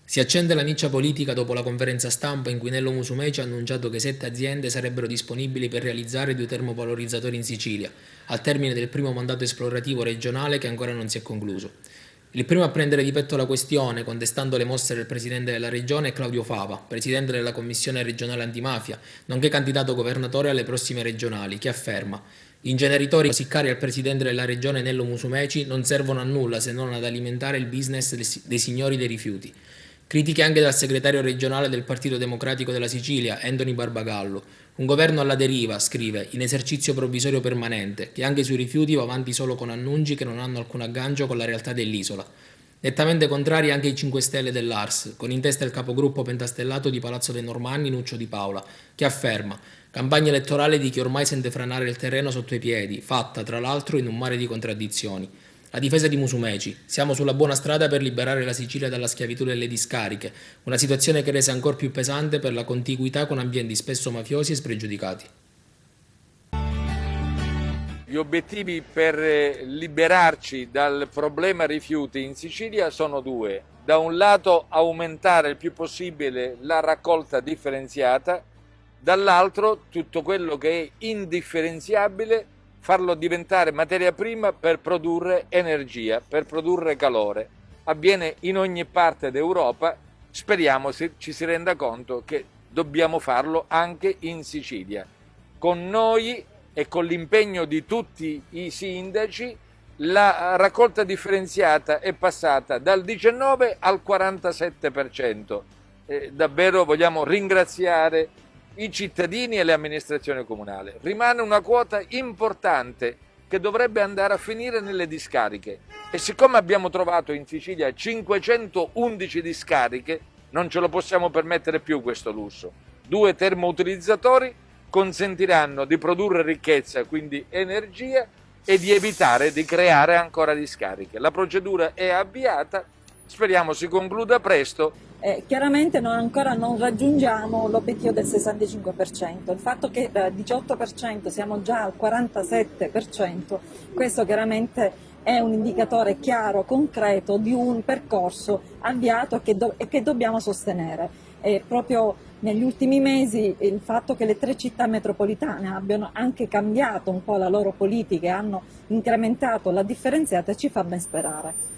Si accende la niccia politica dopo la conferenza stampa in cui Nello Musumeci ha annunciato che 7 aziende sarebbero disponibili per realizzare 2 termovalorizzatori in Sicilia, al termine del primo mandato esplorativo regionale che ancora non si è concluso. Il primo a prendere di petto la questione, contestando le mosse del presidente della regione, è Claudio Fava, presidente della Commissione regionale antimafia, nonché candidato governatore alle prossime regionali, che afferma: gli inceneritori siccari al presidente della regione Nello Musumeci non servono a nulla se non ad alimentare il business dei signori dei rifiuti. Critiche anche dal segretario regionale del Partito Democratico della Sicilia, Anthony Barbagallo. Un governo alla deriva, scrive, in esercizio provvisorio permanente, che anche sui rifiuti va avanti solo con annunci che non hanno alcun aggancio con la realtà dell'isola. Nettamente contrari anche i 5 Stelle dell'Ars, con in testa il capogruppo pentastellato di Palazzo dei Normanni, Nuccio Di Paola, che afferma: campagna elettorale di chi ormai sente franare il terreno sotto i piedi, fatta, tra l'altro, in un mare di contraddizioni. La difesa di Musumeci. Siamo sulla buona strada per liberare la Sicilia dalla schiavitù delle discariche, una situazione che è resa ancora più pesante per la contiguità con ambienti spesso mafiosi e spregiudicati. Gli obiettivi per liberarci dal problema rifiuti in Sicilia sono due. Da un lato aumentare il più possibile la raccolta differenziata, dall'altro tutto quello che è indifferenziabile farlo diventare materia prima per produrre energia, per produrre calore. Avviene in ogni parte d'Europa, speriamo ci si renda conto che dobbiamo farlo anche in Sicilia. Con noi e con l'impegno di tutti i sindaci la raccolta differenziata è passata dal 19 al 47%. Davvero vogliamo ringraziare i cittadini e le amministrazioni comunali. Rimane una quota importante che dovrebbe andare a finire nelle discariche e siccome abbiamo trovato in Sicilia 511 discariche non ce lo possiamo permettere più questo lusso. 2 termoutilizzatori consentiranno di produrre ricchezza, quindi energia, e di evitare di creare ancora discariche. La procedura è avviata, speriamo si concluda presto. Chiaramente ancora non raggiungiamo l'obiettivo del 65%, il fatto che dal 18% siamo già al 47%, questo chiaramente è un indicatore chiaro, concreto di un percorso avviato e che dobbiamo sostenere. E proprio negli ultimi mesi il fatto che le 3 città metropolitane abbiano anche cambiato un po' la loro politica e hanno incrementato la differenziata ci fa ben sperare.